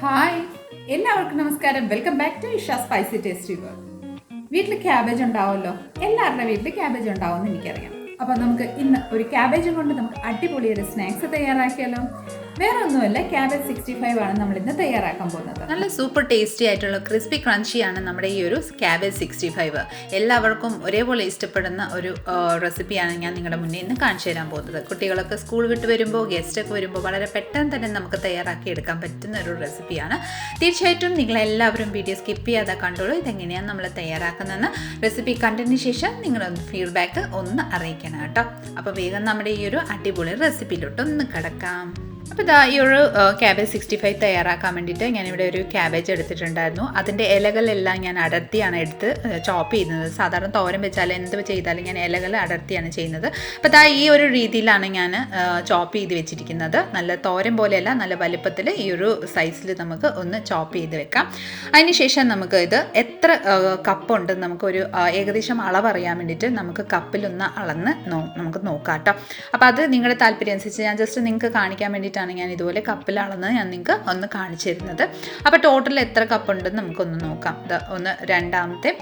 Hi എല്ലാവർക്കും നമസ്കാരം. Welcome back to Isha spicy tasty world. വീട്ടിൽ ക്യാബേജ് ഉണ്ടാവുമല്ലോ, എല്ലാവരുടെ വീട്ടിൽ ക്യാബേജ് ഉണ്ടാവുമെന്ന് എനിക്കറിയാം. അപ്പോൾ നമുക്ക് ഇന്ന് ഒരു ക്യാബേജ് കൊണ്ട് നമുക്ക് അടിപൊളി ഒരു സ്നാക്സ് തയ്യാറാക്കിയാലോ. വേറെ ഒന്നുമല്ല, ക്യാബേജ് 65 ആണ് നമ്മൾ ഇന്ന് തയ്യാറാക്കാൻ പോകുന്നത്. നല്ല സൂപ്പർ ടേസ്റ്റി ആയിട്ടുള്ള ക്രിസ്പി ക്രഞ്ചിയാണ് നമ്മുടെ ഈ ഒരു ക്യാബേജ് 65. എല്ലാവർക്കും ഒരേപോലെ ഇഷ്ടപ്പെടുന്ന ഒരു റെസിപ്പിയാണ് ഞാൻ നിങ്ങളുടെ മുന്നേ ഇന്ന് കാണിച്ചു തരാൻ പോകുന്നത്. കുട്ടികളൊക്കെ സ്കൂൾ വിട്ട് വരുമ്പോൾ, ഗസ്റ്റൊക്കെ വരുമ്പോൾ വളരെ പെട്ടെന്ന് തന്നെ നമുക്ക് തയ്യാറാക്കി എടുക്കാൻ പറ്റുന്ന ഒരു റെസിപ്പിയാണ്. തീർച്ചയായിട്ടും നിങ്ങളെല്ലാവരും വീഡിയോ സ്കിപ്പ് ചെയ്യാതെ കണ്ടോളൂ. ഇതെങ്ങനെയാണ് നമ്മൾ തയ്യാറാക്കുന്നതെന്ന്. റെസിപ്പി കണ്ടതിന് ശേഷം നിങ്ങളൊന്ന് ഫീഡ്ബാക്ക് ഒന്ന് അറിയിക്കണം കേട്ടോ. അപ്പോൾ വേഗം നമ്മുടെ ഈ ഒരു അടിപൊളി റെസിപ്പിയിലോട്ട് ഒന്ന് കിടക്കാം. അപ്പോൾ ഇതാ ഈ ഒരു ക്യാബേജ് 65 തയ്യാറാക്കാൻ വേണ്ടിയിട്ട് ഞാനിവിടെ ഒരു ക്യാബേജ് എടുത്തിട്ടുണ്ടായിരുന്നു. അതിൻ്റെ ഇലകളെല്ലാം ഞാൻ അടർത്തിയാണ് എടുത്ത് ചോപ്പ് ചെയ്യുന്നത്. സാധാരണ തോരൻ വെച്ചാൽ എന്ത് ചെയ്താലും ഞാൻ ഇലകൾ അടർത്തിയാണ് ചെയ്യുന്നത്. അപ്പോൾ ഇതാ ഈ ഒരു രീതിയിലാണ് ഞാൻ ചോപ്പ് ചെയ്ത് വെച്ചിരിക്കുന്നത്. നല്ല തോരൻ പോലെയല്ല, നല്ല വലുപ്പത്തിൽ ഈ ഒരു സൈസിൽ നമുക്ക് ഒന്ന് ചോപ്പ് ചെയ്ത് വെക്കാം. അതിനുശേഷം നമുക്ക് ഇത് എത്ര കപ്പുണ്ട് നമുക്കൊരു ഏകദേശം അളവറിയാൻ വേണ്ടിയിട്ട് നമുക്ക് കപ്പിലൊന്ന് അളന്ന് നമുക്ക് നോക്കാം കേട്ടോ. അപ്പോൾ അത് നിങ്ങളുടെ താല്പര്യം അനുസരിച്ച് ഞാൻ ജസ്റ്റ് നിങ്ങൾക്ക് കാണിക്കാൻ വേണ്ടിയിട്ടാണ് ഞാൻ ഇതുപോലെ കപ്പിലാണെന്ന് ഞാൻ നിങ്ങൾക്ക് ഒന്ന് കാണിച്ചു തരുന്നത്. അപ്പോൾ ടോട്ടൽ എത്ര കപ്പ് ഉണ്ടെന്ന് നമുക്കൊന്ന് നോക്കാം. ഒന്ന് രണ്ടാമത്തെ.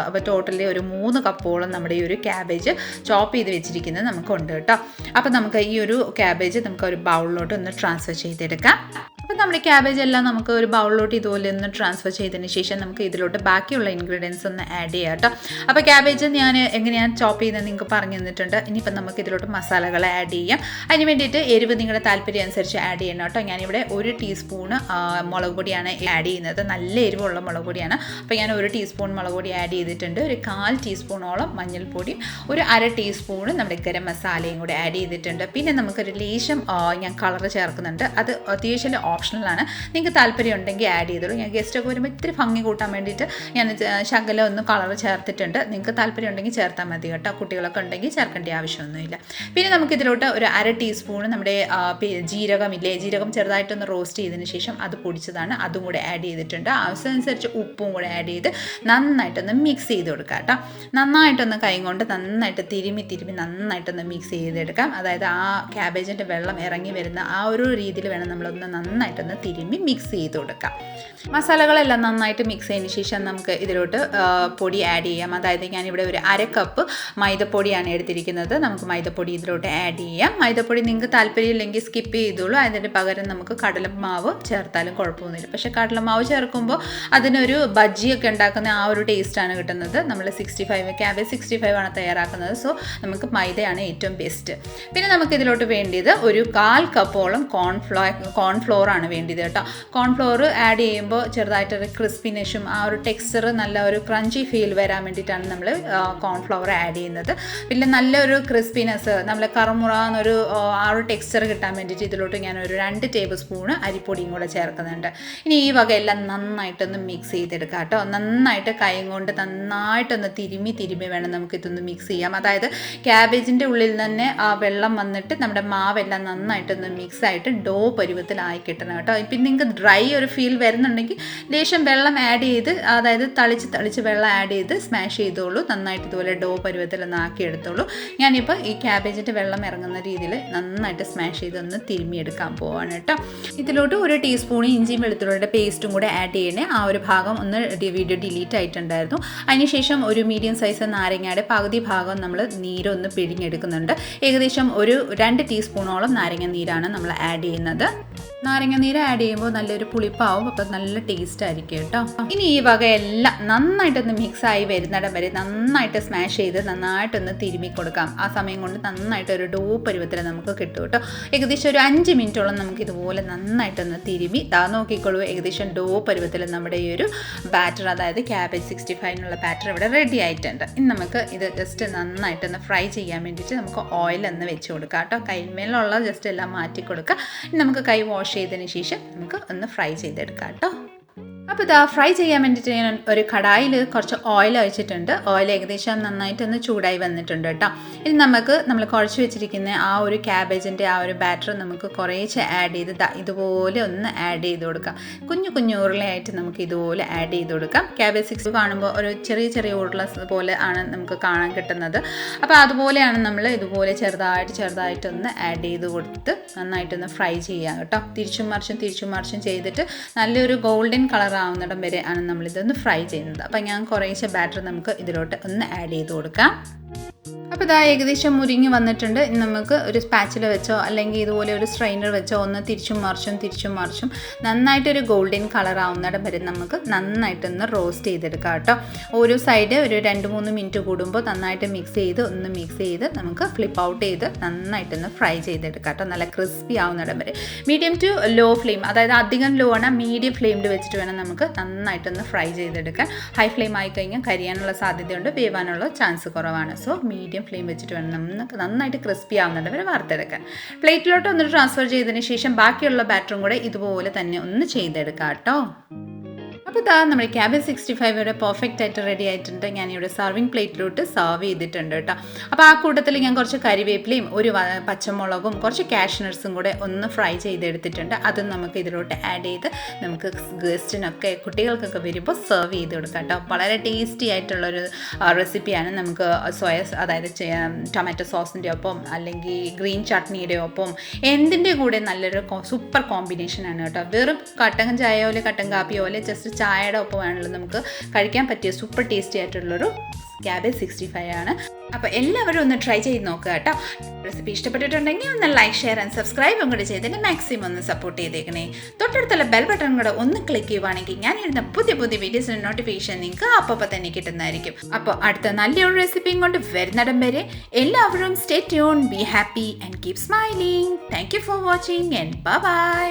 അപ്പോൾ ടോട്ടലി ഒരു 3 കപ്പോളം നമ്മുടെ ഈ ഒരു ക്യാബേജ് ചോപ്പ് ചെയ്ത് വെച്ചിരിക്കുന്നത് നമുക്കുണ്ട് കേട്ടോ. അപ്പോൾ നമുക്ക് ഈ ഒരു ക്യാബേജ് നമുക്ക് ഒരു ബൗളിലോട്ട് ഒന്ന് ട്രാൻസ്ഫർ ചെയ്തെടുക്കാം. അപ്പോൾ നമ്മുടെ ക്യാബേജ് എല്ലാം നമുക്ക് ഒരു ബൗളിലോട്ട് ഇതുപോലെ ഒന്ന് ട്രാൻസ്ഫർ ചെയ്തതിന് ശേഷം നമുക്ക് ഇതിലോട്ട് ബാക്കിയുള്ള ഇൻഗ്രീഡിയൻസ് ഒന്ന് ആഡ് ചെയ്യാം കേട്ടോ. അപ്പോൾ ക്യാബേജ് ഞാൻ എങ്ങനെയാണ് ചോപ്പ് ചെയ്യുന്നത് നിങ്ങൾക്ക് പറഞ്ഞു തന്നിട്ടുണ്ട്. ഇനിയിപ്പോൾ നമുക്ക് ഇതിലോട്ട് മസാലകൾ ആഡ് ചെയ്യാം. അതിന് വേണ്ടിയിട്ട് എരിവ് നിങ്ങളുടെ താല്പര്യം അനുസരിച്ച് ആഡ് ചെയ്യണം കേട്ടോ. ഞാനിവിടെ 1 ടീസ്പൂണ് മുളക് പൊടിയാണ് ആഡ് ചെയ്യുന്നത്. നല്ല എരിവുള്ള മുളക് പൊടിയാണ്. അപ്പോൾ ഞാൻ 1 ടീസ്പൂൺ മുളക് പൊടി ആഡ് ചെയ്തിട്ടുണ്ട്. ഒരു 1/4 ടീസ്പൂണോളം മഞ്ഞൾപ്പൊടിയും ഒരു 1/2 ടീസ്പൂണ് നമ്മുടെ ഗരം മസാലയും കൂടി ആഡ് ചെയ്തിട്ടുണ്ട്. പിന്നെ നമുക്കൊരു ലേശം ഞാൻ കളർ ചേർക്കുന്നുണ്ട്. അത് അത്യാവശ്യം ഓപ്ഷണലാണ്. നിങ്ങൾക്ക് താല്പര്യം ഉണ്ടെങ്കിൽ ആഡ് ചെയ്തോളൂ. ഞാൻ ഗസ്റ്റൊക്കെ വരുമ്പോൾ ഇത്തിരി ഭംഗി കൂട്ടാൻ വേണ്ടിയിട്ട് ഞാൻ ശകലം ഒന്ന് കളർ ചേർത്തിട്ടുണ്ട്. നിങ്ങൾക്ക് താല്പര്യം ഉണ്ടെങ്കിൽ ചേർത്താൽ മതി കേട്ടോ. കുട്ടികളൊക്കെ ഉണ്ടെങ്കിൽ ചേർക്കേണ്ട ആവശ്യമൊന്നുമില്ല. പിന്നെ നമുക്കിതിലോട്ട് ഒരു 1/2 ടീസ്പൂൺ നമ്മുടെ ജീരകമില്ലേ, ജീരകം ചെറുതായിട്ടൊന്ന് റോസ്റ്റ് ചെയ്തതിന് ശേഷം അത് പൊടിച്ചതാണ്, അതും കൂടെ ആഡ് ചെയ്തിട്ടുണ്ട്. ആവശ്യമനുസരിച്ച് ഉപ്പും കൂടെ ആഡ് ചെയ്ത് നന്നായിട്ടൊന്ന് മിക്സ് ചെയ്ത് കൊടുക്കാം കേട്ടോ. നന്നായിട്ടൊന്ന് കൈ കൊണ്ട് നന്നായിട്ട് തിരുമ്മി നന്നായിട്ടൊന്ന് മിക്സ് ചെയ്തെടുക്കാം. അതായത് ആ ക്യാബേജിൻ്റെ വെള്ളം ഇറങ്ങി വരുന്ന ആ ഒരു രീതിയിൽ വേണം നമ്മളൊന്ന് നന്നായിട്ടൊന്ന് തിരുമ്മി മിക്സ് ചെയ്ത് കൊടുക്കാം. മസാലകളെല്ലാം നന്നായിട്ട് മിക്സ് ചെയ്തതിന് ശേഷം നമുക്ക് ഇതിലോട്ട് പൊടി ആഡ് ചെയ്യാം. അതായത് ഞാനിവിടെ ഒരു 1/2 കപ്പ് മൈദപ്പൊടിയാണ് എടുത്തിരിക്കുന്നത്. നമുക്ക് മൈദപ്പൊടി ഇതിലോട്ട് ആഡ് ചെയ്യാം. മൈദപ്പൊടി നിങ്ങൾക്ക് താല്പര്യമില്ലെങ്കിൽ സ്കിപ്പ് ചെയ്തോളൂ. അതിന് പകരം നമുക്ക് കടലമാവ് ചേർത്താലും കുഴപ്പമൊന്നുമില്ല. പക്ഷേ കടലമാവ് ചേർക്കുമ്പോൾ അതിനൊരു ബജ്ജിയൊക്കെ ഉണ്ടാക്കുന്ന ആ ഒരു ടേസ്റ്റാണ് കിട്ടുന്നത്. നമ്മൾ ക്യാബേജ് 65 ആണ് തയ്യാറാക്കുന്നത്. സോ നമുക്ക് മൈദയാണ് ഏറ്റവും ബെസ്റ്റ്. പിന്നെ നമുക്ക് ഇതിലോട്ട് വേണ്ടിയത് ഒരു 1/4 കപ്പോളം കോൺഫ്ലോർ ആണ് വേണ്ടിയത് കേട്ടോ. കോൺഫ്ലോർ ആഡ് ചെയ്യുമ്പോൾ ചെറുതായിട്ടൊരു ക്രിസ്പിനെഷും ആ ഒരു ടെക്സ്ചർ നല്ല ഒരു ക്രഞ്ചി ഫീൽ വരാൻ വേണ്ടിയിട്ടാണ് നമ്മൾ കോൺഫ്ലവർ ആഡ് ചെയ്യുന്നത്. പിന്നെ നല്ലൊരു ക്രിസ്പിനെസ്, നമ്മൾ കറുമുറ എന്നൊരു ആ ഒരു ടെക്സ്ചർ കിട്ടാൻ വേണ്ടിയിട്ട് ഇതിലോട്ട് ഞാൻ ഒരു 2 ടേബിൾ സ്പൂണ് അരിപ്പൊടിയും കൂടെ ചേർക്കുന്നുണ്ട്. ഇനി ഈ വകയെല്ലാം നന്നായിട്ടൊന്ന് മിക്സ് ചെയ്തെടുക്കാം കേട്ടോ. നന്നായിട്ട് കൈ കൊണ്ട് നന്നായിട്ടൊന്ന് തിരുമ്മി വേണം നമുക്കിതൊന്ന് മിക്സ് ചെയ്യാം. അതായത് ക്യാബേജിൻ്റെ ഉള്ളിൽ തന്നെ ആ വെള്ളം വന്നിട്ട് നമ്മുടെ മാവെല്ലാം നന്നായിട്ടൊന്ന് മിക്സായിട്ട് ഡോ പരുവത്തിലായി കിട്ടണം കേട്ടോ. ഇപ്പം നിങ്ങൾക്ക് ഡ്രൈ ഒരു ഫീൽ വരുന്നുണ്ടെങ്കിൽ ലേശം വെള്ളം ആഡ് ചെയ്ത്, അതായത് തളിച്ച് വെള്ളം ആഡ് ചെയ്ത് സ്മാഷ് ചെയ്തോളൂ. നന്നായിട്ട് ഇതുപോലെ ഡോ പരുവത്തിലൊന്ന് ആക്കി എടുത്തോളൂ. ഞാനിപ്പോൾ ഈ ക്യാബേജിൻ്റെ വെള്ളം ഇറങ്ങുന്ന രീതിയിൽ നന്നായിട്ട് സ്മാഷ് ചെയ്തൊന്ന് തിരുമ്മിയെടുക്കാൻ പോവാണ് കേട്ടോ. ഇതിലോട്ട് 1 ടീസ്പൂൺ ഇഞ്ചിയും വെളുത്തുള്ളിയുടെ പേസ്റ്റും കൂടെ ആഡ് ചെയ്യണേ. ആ ഒരു ഭാഗം ഒന്ന് വീഡിയോ ഡിലീറ്റ് ആയിട്ടുണ്ടായിരുന്നു. അതിനുശേഷം ഒരു മീഡിയം സൈസ് നാരങ്ങയുടെ പകുതി ഭാഗം നമ്മൾ നീരൊന്ന് പിഴിഞ്ഞെടുക്കുന്നുണ്ട്. ഏകദേശം ഒരു 2 ടീസ്പൂണോളം നാരങ്ങ നീരാണ് നമ്മൾ ആഡ് ചെയ്യുന്നത്. നാരങ്ങ നീര് ആഡ് ചെയ്യുമ്പോൾ നല്ലൊരു പുളിപ്പാവും. അപ്പോൾ നല്ല ടേസ്റ്റ് ആയിരിക്കും കേട്ടോ. ഇനി ഈ വകയെല്ലാം നന്നായിട്ടൊന്ന് മിക്സായി വരുന്നിടം വരെ നന്നായിട്ട് സ്മാഷ് ചെയ്ത് നന്നായിട്ടൊന്ന് തിരുമ്മി കൊടുക്കാം. ആ സമയം കൊണ്ട് നന്നായിട്ട് ഒരു ഡോ പരുവത്തിൽ നമുക്ക് കിട്ടും കേട്ടോ. ഏകദേശം ഒരു 5 മിനിറ്റോളം നമുക്ക് ഇതുപോലെ നന്നായിട്ടൊന്ന് തിരുമ്മി നോക്കിക്കോളൂ. ഏകദേശം ഡോ പരുവത്തിൽ നമ്മുടെ ഈ ഒരു ബാറ്റർ, അതായത് ക്യാബേജ് 65 ബാറ്റർ ഇവിടെ റെഡി ആയിട്ടുണ്ട്. ഇനി നമുക്ക് ഇത് ജസ്റ്റ് നന്നായിട്ടൊന്ന് ഫ്രൈ ചെയ്യാൻ വേണ്ടിയിട്ട് നമുക്ക് ഓയിൽ ഒന്ന് വെച്ച് കൊടുക്കാം കേട്ടോ. കൈമേലുള്ള ജസ്റ്റ് എല്ലാം മാറ്റി കൊടുക്കുക. ഇനി നമുക്ക് കൈ വാഷ് ചെയ്തതിന് ശേഷം നമുക്ക് ഒന്ന് ഫ്രൈ ചെയ്തെടുക്കാം കേട്ടോ. അപ്പോൾ ഇതാ ഫ്രൈ ചെയ്യാൻ വേണ്ടിയിട്ട് ഞാൻ ഒരു കടായിൽ കുറച്ച് ഓയിൽ ഒഴിച്ചിട്ടുണ്ട്. ഓയിൽ ഏകദേശം നന്നായിട്ടൊന്ന് ചൂടായി വന്നിട്ടുണ്ട് കേട്ടോ. ഇനി നമ്മൾ കുഴച്ച് വെച്ചിരിക്കുന്ന ആ ഒരു ക്യാബേജിൻ്റെ ആ ഒരു ബാറ്റർ നമുക്ക് കുറേശ്ശെ ആഡ് ചെയ്ത് ഇതുപോലെ ഒന്ന് ആഡ് ചെയ്ത് കൊടുക്കാം. കുഞ്ഞു കുഞ്ഞു ഉരുളയായിട്ട് നമുക്ക് ഇതുപോലെ ആഡ് ചെയ്ത് കൊടുക്കാം. ക്യാബേജ് 60 കാണുമ്പോൾ ഒരു ചെറിയ ചെറിയ ഉരുള പോലെ ആണ് നമുക്ക് കാണാൻ കിട്ടുന്നത്. അപ്പോൾ അതുപോലെയാണ് നമ്മൾ ഇതുപോലെ ചെറുതായിട്ടൊന്ന് ആഡ് ചെയ്ത് കൊടുത്ത് നന്നായിട്ടൊന്ന് ഫ്രൈ ചെയ്യാം കേട്ടോ. തിരിച്ചും മറിച്ചും ചെയ്തിട്ട് നല്ലൊരു ഗോൾഡൻ കളർ ആവുന്നിടം വരെ ആണ് നമ്മളിതൊന്ന് ഫ്രൈ ചെയ്യുന്നത്. അപ്പോൾ ഞാൻ കുറേശ്ശെ ബാറ്റർ നമുക്ക് ഇതിലോട്ട് ഒന്ന് ആഡ് ചെയ്ത് കൊടുക്കാം. അപ്പോൾ ഇതാ ഏകദേശം മുരിങ്ങി വന്നിട്ടുണ്ട്. നമുക്ക് ഒരു സ്പാച്ചില വെച്ചോ അല്ലെങ്കിൽ ഇതുപോലെ ഒരു സ്ട്രെയിനർ വെച്ചോ ഒന്ന് തിരിച്ചും മറിച്ചും നന്നായിട്ടൊരു ഗോൾഡൻ കളർ ആവുന്നിടം വരെ നമുക്ക് നന്നായിട്ടൊന്ന് റോസ്റ്റ് ചെയ്തെടുക്കാം കേട്ടോ. ഒരു സൈഡ് ഒരു 2-3 മിനിറ്റ് കൂടുമ്പോൾ നന്നായിട്ട് മിക്സ് ചെയ്ത് നമുക്ക് ഫ്ലിപ്പ് ഔട്ട് ചെയ്ത് നന്നായിട്ടൊന്ന് ഫ്രൈ ചെയ്തെടുക്കാം കേട്ടോ. നല്ല ക്രിസ്പി ആവുന്നിടം വരെ മീഡിയം ടു ലോ ഫ്ലെയിം, അതായത് അധികം ലോ ആണ്, മീഡിയം ഫ്ലെയിമിൽ വെച്ചിട്ട് വേണം നമുക്ക് നന്നായിട്ടൊന്ന് ഫ്രൈ ചെയ്തെടുക്കാൻ. ഹൈ ഫ്ലെയിം ആയിക്കഴിഞ്ഞാൽ കരിയാനുള്ള സാധ്യതയുണ്ട്, വേവാനുള്ള ചാൻസ് കുറവാണ്. സോ മീഡിയം ഫ്ലെയിം വെച്ചിട്ട് വേണം നമുക്ക് നന്നായിട്ട് ക്രിസ്പി ആവുന്നുണ്ട് വരെ വറുത്തെടുക്കാൻ. പ്ലേറ്റിലോട്ട് ഒന്ന് ട്രാൻസ്ഫർ ചെയ്തതിന് ശേഷം ബാക്കിയുള്ള ബാറ്ററും കൂടെ ഇതുപോലെ തന്നെ ഒന്ന് ചെയ്തെടുക്കാം കേട്ടോ. അപ്പോൾ ഇതാ നമ്മുടെ ക്യാബേജ് 65 ഇവിടെ പെർഫെക്റ്റ് ആയിട്ട് റെഡി ആയിട്ടുണ്ട്. ഞാനിവിടെ സർവിങ് പ്ലേറ്റിലോട്ട് സർവ് ചെയ്തിട്ടുണ്ട് കേട്ടോ. അപ്പോൾ ആ കൂട്ടത്തിൽ ഞാൻ കുറച്ച് കരിവേപ്പിലയും ഒരു പച്ചമുളകും കുറച്ച് കാഷ്നട്ട്സും കൂടെ ഒന്ന് ഫ്രൈ ചെയ്തെടുത്തിട്ടുണ്ട്. അതും നമുക്ക് ഇതിലോട്ട് ആഡ് ചെയ്ത് നമുക്ക് ഗസ്റ്റിനൊക്കെ കുട്ടികൾക്കൊക്കെ വരുമ്പോൾ സെർവ് ചെയ്ത് കൊടുക്കാം കേട്ടോ. വളരെ ടേസ്റ്റി ആയിട്ടുള്ളൊരു റെസിപ്പിയാണ്. നമുക്ക് അതായത് ടൊമാറ്റോ സോസിൻ്റെ ഒപ്പം അല്ലെങ്കിൽ ഗ്രീൻ ചട്നിയുടെ ഒപ്പം എന്തിൻ്റെ കൂടെ നല്ലൊരു സൂപ്പർ കോമ്പിനേഷനാണ് കേട്ടോ. വെറും കട്ടൻ ചായ പോലെ കട്ടൻ കാപ്പി പോലെ ജസ്റ്റ് ചായയുടെ ഒപ്പമാണല്ലോ നമുക്ക് കഴിക്കാൻ പറ്റിയ സൂപ്പർ ടേസ്റ്റി ആയിട്ടുള്ളൊരു ക്യാബേജ് 65 ആണ്. അപ്പോൾ എല്ലാവരും ഒന്ന് ട്രൈ ചെയ്ത് നോക്കുക കേട്ടോ. റെസിപ്പി ഇഷ്ടപ്പെട്ടിട്ടുണ്ടെങ്കിൽ ഒന്ന് ലൈക്ക്, ഷെയർ ആൻഡ് സബ്സ്ക്രൈബും കൂടെ ചെയ്തിട്ട് മാക്സിമം ഒന്ന് സപ്പോർട്ട് ചെയ്തേക്കണേ. തൊട്ടടുത്തുള്ള ബെൽ ബട്ടൺ കൂടെ ഒന്ന് ക്ലിക്ക് ചെയ്യുവാണെങ്കിൽ ഞാൻ ഇടുന്ന പുതിയ വീഡിയോസിൻ്റെ നോട്ടിഫിക്കേഷൻ നിങ്ങൾക്ക് അപ്പോൾ തന്നെ കിട്ടുന്നതായിരിക്കും. അപ്പോൾ അടുത്ത നല്ലൊരു റെസിപ്പിയും കൊണ്ട് വരുന്നിടം വരെ എല്ലാവരും stay tune, be happy and keep smiling. Thank you for watching and by.